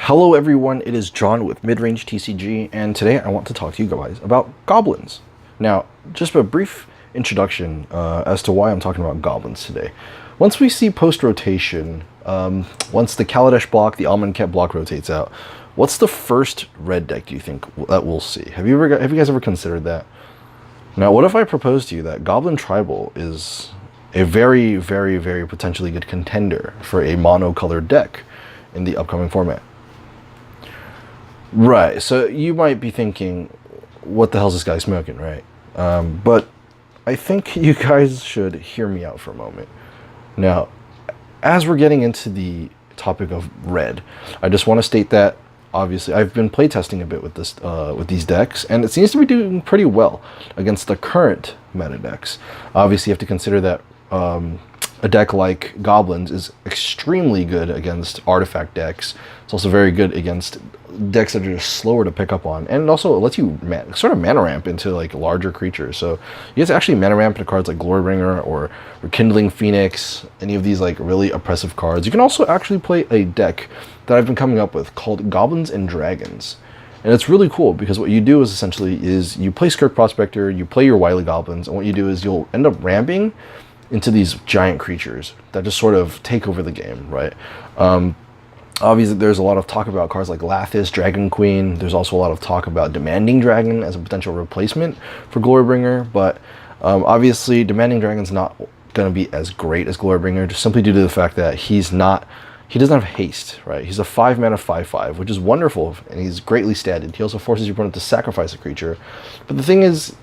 Hello everyone, it is John with Midrange TCG, and today I want to talk to you guys about goblins. Now, just a brief introduction as to why I'm talking about goblins today. Once we see post-rotation, once the Kaladesh block, the Amonkhet block rotates out, what's the first red deck do you think that we'll see? Have you guys ever considered that? Now, what if I propose to you that Goblin Tribal is a very, very, very potentially good contender for a mono-colored deck in the upcoming format? Right, so you might be thinking, what the hell is this guy smoking, right? But I think you guys should hear me out for a moment. Now, as we're getting into the topic of red, I just want to state that, obviously, I've been playtesting a bit with this, with these decks, and it seems to be doing pretty well against the current meta decks. Obviously, you have to consider that a deck like Goblins is extremely good against artifact decks. It's also very good against decks that are just slower to pick up on, and also it lets you sort of mana ramp into like larger creatures. So you get to actually mana ramp into cards like Glorybringer or Kindling Phoenix, any of these like really oppressive cards. You can also actually play a deck that I've been coming up with called Goblins and Dragons. And it's really cool because what you do is essentially you play Skirk Prospector, you play your Wily Goblins, and what you do is you'll end up ramping into these giant creatures that just sort of take over the game, right? Obviously, there's a lot of talk about cards like Lathis, Dragon Queen. There's also a lot of talk about Demanding Dragon as a potential replacement for Glorybringer, but obviously, Demanding Dragon's not going to be as great as Glorybringer, just simply due to the fact that he doesn't have haste, right? He's a 5-mana 5/5, which is wonderful, and he's greatly statted. He also forces your opponent to sacrifice a creature, but the thing is,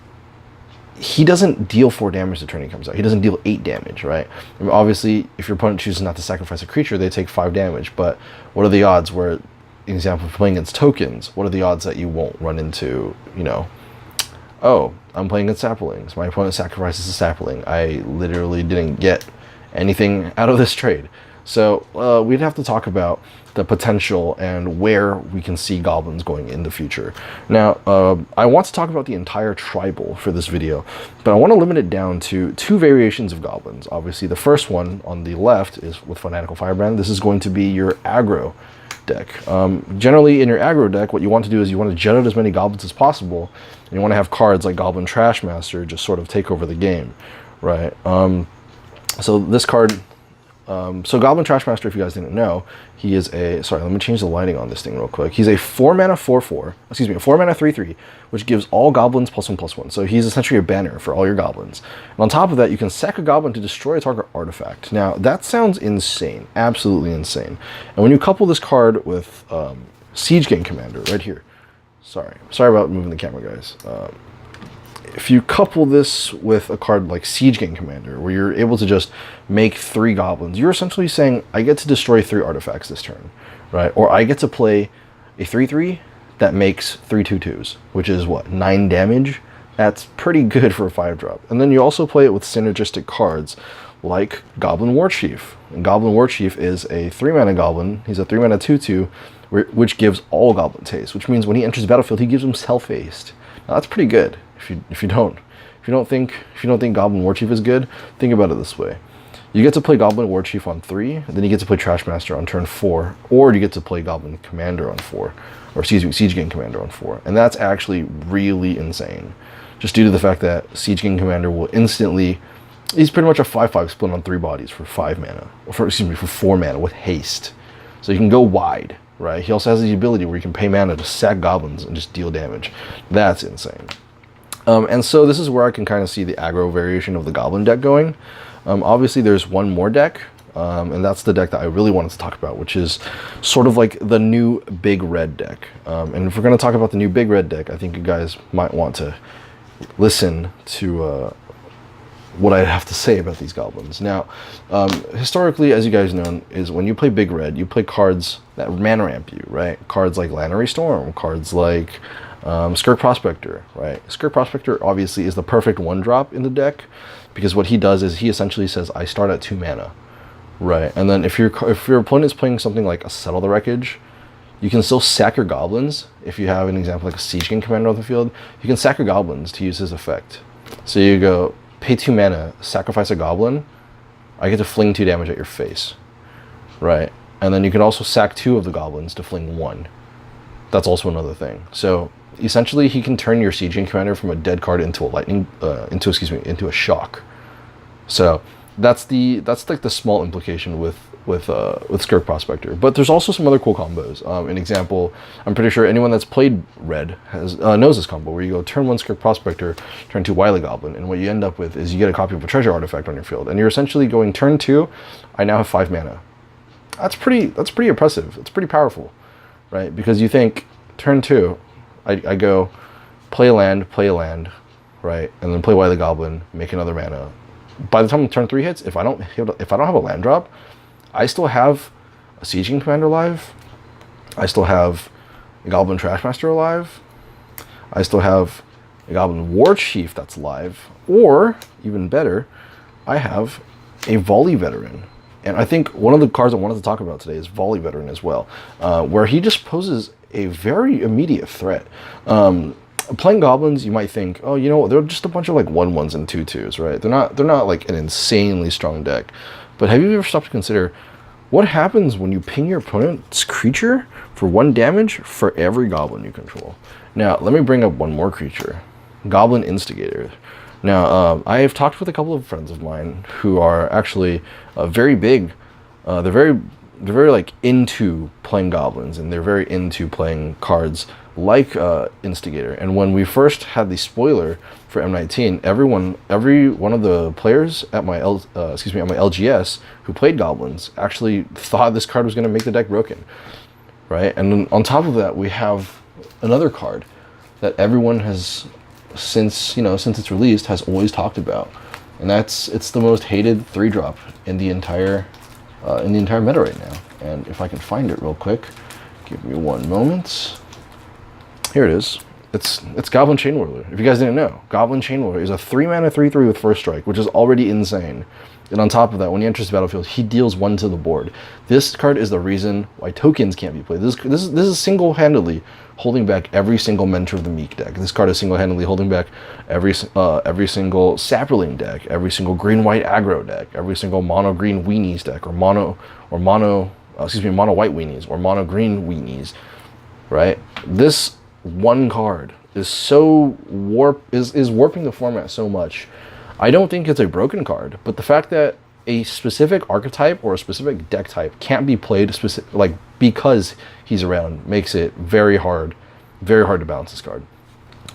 he doesn't deal 4 damage the turn he comes out. He doesn't deal 8 damage, right? I mean, obviously, if your opponent chooses not to sacrifice a creature, they take 5 damage. But what are the odds where, in example, of playing against tokens, what are the odds that you won't run into, oh, I'm playing against saplings. My opponent sacrifices a sapling. I literally didn't get anything out of this trade. So we'd have to talk about the potential and where we can see goblins going in the future. Now, I want to talk about the entire tribal for this video, but I want to limit it down to 2 variations of goblins. Obviously, the first one on the left is with Fanatical Firebrand. This is going to be your aggro deck. Generally, in your aggro deck, what you want to do is you want to jet out as many goblins as possible, and you want to have cards like Goblin Trashmaster just sort of take over the game, right? So this card... so Goblin Trashmaster, if you guys didn't know, he is a... Sorry, let me change the lighting on this thing real quick. He's a 4-mana 4/4, excuse me, a 4-mana 3/3, which gives all goblins +1/+1. So he's essentially a banner for all your goblins. And on top of that, you can sack a goblin to destroy a target artifact. Now, that sounds insane. Absolutely insane. And when you couple this card with Siege Gang Commander, right here. Sorry about moving the camera, guys. If you couple this with a card like Siege Gang Commander, where you're able to just make 3 goblins, you're essentially saying, I get to destroy 3 artifacts this turn, right? Or I get to play a 3/3 that makes 3 2/2s, which is what, 9 damage? That's pretty good for a 5-drop. And then you also play it with synergistic cards like Goblin Warchief. And Goblin Warchief is a 3-mana goblin. He's a 3-mana 2/2, which gives all goblins haste, which means when he enters the battlefield, he gives himself haste. Now that's pretty good. If you don't think Goblin Warchief is good, think about it this way: you get to play Goblin Warchief on 3, and then you get to play Trashmaster on turn 4, or you get to play Goblin Commander on 4, or excuse me, Siege Gang Commander on 4, and that's actually really insane. Just due to the fact that Siege Gang Commander will instantly, he's pretty much a 5/5 split on 3 bodies for 5 mana, or for 4 mana with haste, so you can go wide, right? He also has the ability where you can pay mana to sack goblins and just deal damage. That's insane. And so this is where I can kind of see the aggro variation of the Goblin deck going. Obviously, there's one more deck, and that's the deck that I really wanted to talk about, which is sort of like the new Big Red deck. And if we're going to talk about the new Big Red deck, I think you guys might want to listen to what I have to say about these goblins. Now, historically, as you guys know, is when you play Big Red, you play cards that mana ramp you, right? Cards like Lannery Storm, cards like... Skirk Prospector, right? Skirk Prospector obviously is the perfect 1-drop in the deck, because what he does is he essentially says, I start at 2 mana, right? And then if your opponent is playing something like a Settle the Wreckage, you can still sack your goblins. If you have an example like a Siege Gang Commander on the field, you can sack your goblins to use his effect. So you go, pay 2 mana, sacrifice a goblin, I get to fling 2 damage at your face, right? And then you can also sack 2 of the goblins to fling 1. That's also another thing. So essentially, he can turn your sieging commander from a dead card into a into a shock. So that's like the small implication with Skirk Prospector. But there's also some other cool combos. An example, I'm pretty sure anyone that's played Red knows this combo, where you go turn 1 Skirk Prospector, turn 2 Wily Goblin, and what you end up with is you get a copy of a treasure artifact on your field, and you're essentially going turn 2, I now have 5 mana. That's pretty impressive. It's pretty powerful, right? Because you think turn 2, I go play a land, right, and then play Wily Goblin, make another mana. By the time turn 3 hits, if I don't have a land drop, I still have a Sieging Commander alive. I still have a Goblin Trashmaster alive. I still have a Goblin War Chief that's alive. Or, even better, I have a Volley Veteran. And I think one of the cards I wanted to talk about today is Volley Veteran as well, where he just poses a very immediate threat. Playing goblins, you might think, oh, you know what, they're just a bunch of like 1/1s and 2/2s, right? They're not like an insanely strong deck. But have you ever stopped to consider what happens when you ping your opponent's creature for 1 damage for every goblin you control? Now, let me bring up one more creature, Goblin Instigator. Now, I have talked with a couple of friends of mine who are actually very big. They're very like into playing goblins, and they're very into playing cards like Instigator. And when we first had the spoiler for M19, every one of the players at my LGS who played goblins actually thought this card was going to make the deck broken, right? And then on top of that, we have another card that everyone has since it's released has always talked about, and it's the most hated 3-drop in the entire meta right now. And if I can find it real quick, give me 1 moment. Here it is. It's Goblin Chain Whirler. If you guys didn't know, Goblin Chain Whirler is a 3-mana 3/3 with first strike, which is already insane. And on top of that, when he enters the battlefield, he deals 1 to the board. This card is the reason why tokens can't be played. This is single-handedly holding back every single Mentor of the Meek deck. This card is single-handedly holding back every single Saproling deck, every single green-white aggro deck, every single mono-green weenies deck, or mono white weenies, or mono-green weenies, right? This one card is so warping the format so much. I don't think it's a broken card, but the fact that a specific archetype or a specific deck type can't be played because he's around makes it very hard to balance this card.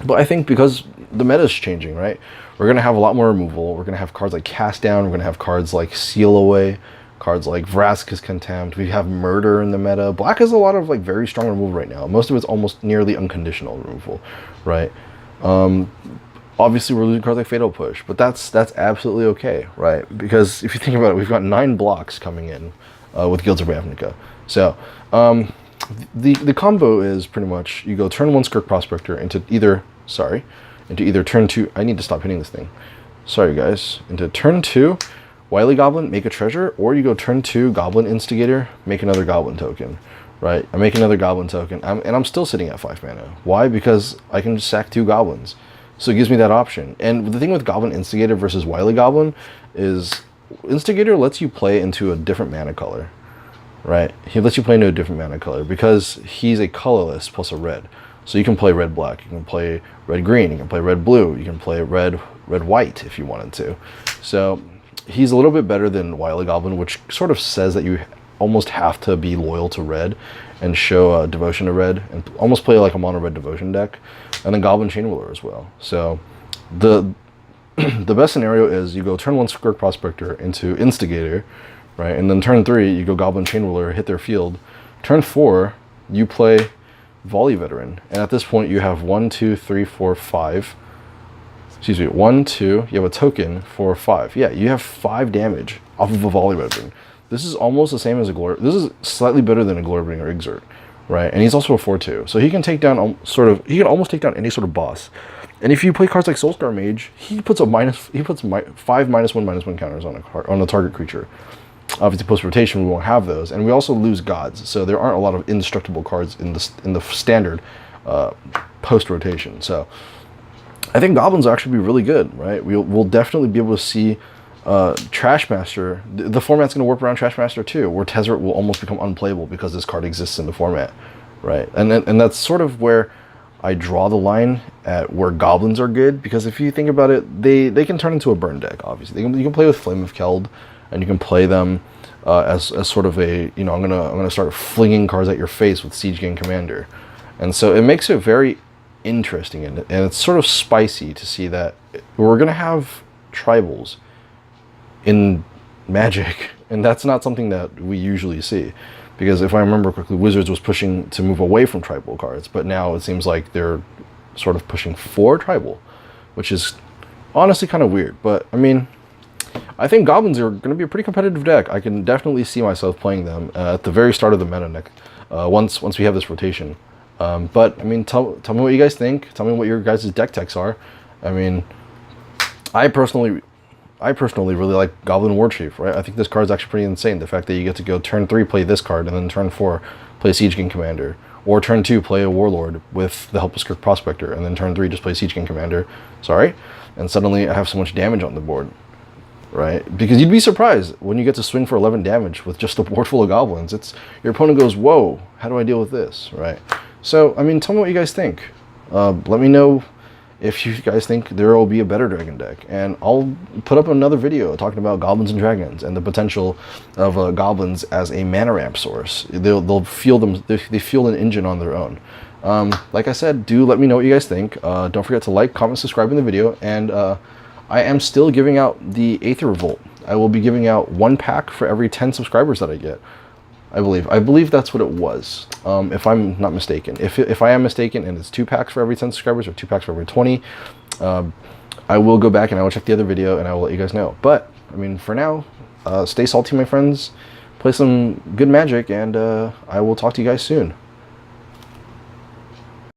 But I think because the meta is changing, right? We're gonna have a lot more removal. We're gonna have cards like Cast Down. We're gonna have cards like Seal Away. Cards like Vraska's Contempt. We have Murder in the meta. Black has a lot of like very strong removal right now. Most of it's almost nearly unconditional removal, right? Obviously we're losing cards like Fatal Push, but that's absolutely okay, right? Because if you think about it, we've got 9 blocks coming in with Guilds of Ravnica. So the combo is pretty much you go turn 1 Skirk Prospector into either turn 2. I need to stop hitting this thing. Sorry guys. Into turn 2. Wily Goblin, make a treasure, or you go turn 2 Goblin Instigator, make another Goblin token, right? I make another Goblin token, and I'm still sitting at 5 mana. Why? Because I can just sack 2 Goblins. So it gives me that option. And the thing with Goblin Instigator versus Wily Goblin is Instigator lets you play into a different mana color, right? He lets you play into a different mana color because he's a colorless plus a red. So you can play red-black, you can play red-green, you can play red-blue, you can play red-white if you wanted to. So he's a little bit better than Wily Goblin, which sort of says that you almost have to be loyal to red and show devotion to red and almost play like a mono red devotion deck. And then Goblin Chain Whirler as well. So the best scenario is you go turn 1 Skirk Prospector into Instigator, right? And then turn 3 you go Goblin Chain Whirler, hit their field. Turn 4 you play Volley Veteran, and at this point you have 1, 2, 3, 4, 5. Excuse me, 1, 2, you have a token for 5. Yeah, you have 5 damage off of a Volley Veteran. This is almost the same as a Glory. This is slightly better than a Glorybringer or Exert, right? And he's also a 4/2, so he can take down he can almost take down any sort of boss. And if you play cards like Soulscar Mage, he puts 5 -1/-1 counters on a target creature. Obviously, post rotation we won't have those, and we also lose gods, so there aren't a lot of indestructible cards in the standard post rotation. So I think goblins will actually be really good, right? We'll definitely be able to see Trashmaster, the format's going to warp around Trashmaster too, where Tezzeret will almost become unplayable because this card exists in the format, right? And that's sort of where I draw the line at where Goblins are good, because if you think about it, they can turn into a burn deck, obviously. You can play with Flame of Keld, and you can play them as sort of a, I'm gonna start flinging cards at your face with Siege Gang Commander. And so it makes it very interesting, and it's sort of spicy to see that we're going to have tribals in Magic, and that's not something that we usually see, because if I remember correctly, Wizards was pushing to move away from tribal cards, but now it seems like they're sort of pushing for tribal, which is honestly kind of weird. But I mean, I think Goblins are going to be a pretty competitive deck. I can definitely see myself playing them at the very start of the meta next, once we have this rotation. But I mean, tell me what you guys think. Tell me what your guys' deck techs are. I mean, I personally really like Goblin Warchief, right? I think this card is actually pretty insane. The fact that you get to go turn 3 play this card, and then turn 4 play Siege King Commander, or turn 2 play a Warlord with the Helpless Kirk Prospector, and then turn 3 just play Siege King Commander. Sorry, and suddenly I have so much damage on the board, right? Because you'd be surprised when you get to swing for 11 damage with just a board full of Goblins. It's your opponent goes, whoa, how do I deal with this, right? So I mean, tell me what you guys think. Let me know if you guys think there will be a better dragon deck, and I'll put up another video talking about Goblins and Dragons and the potential of Goblins as a mana ramp source. They'll feel them. They feel an engine on their own. Like I said, do let me know what you guys think. Don't forget to like, comment, subscribe in the video, and I am still giving out the Aether Revolt. I will be giving out 1 pack for every 10 subscribers that I get. I believe that's what it was, if I'm not mistaken. If I am mistaken and it's 2 packs for every 10 subscribers or 2 packs for every 20, I will go back and I will check the other video and I will let you guys know. But I mean, for now, stay salty, my friends. Play some good Magic, and I will talk to you guys soon.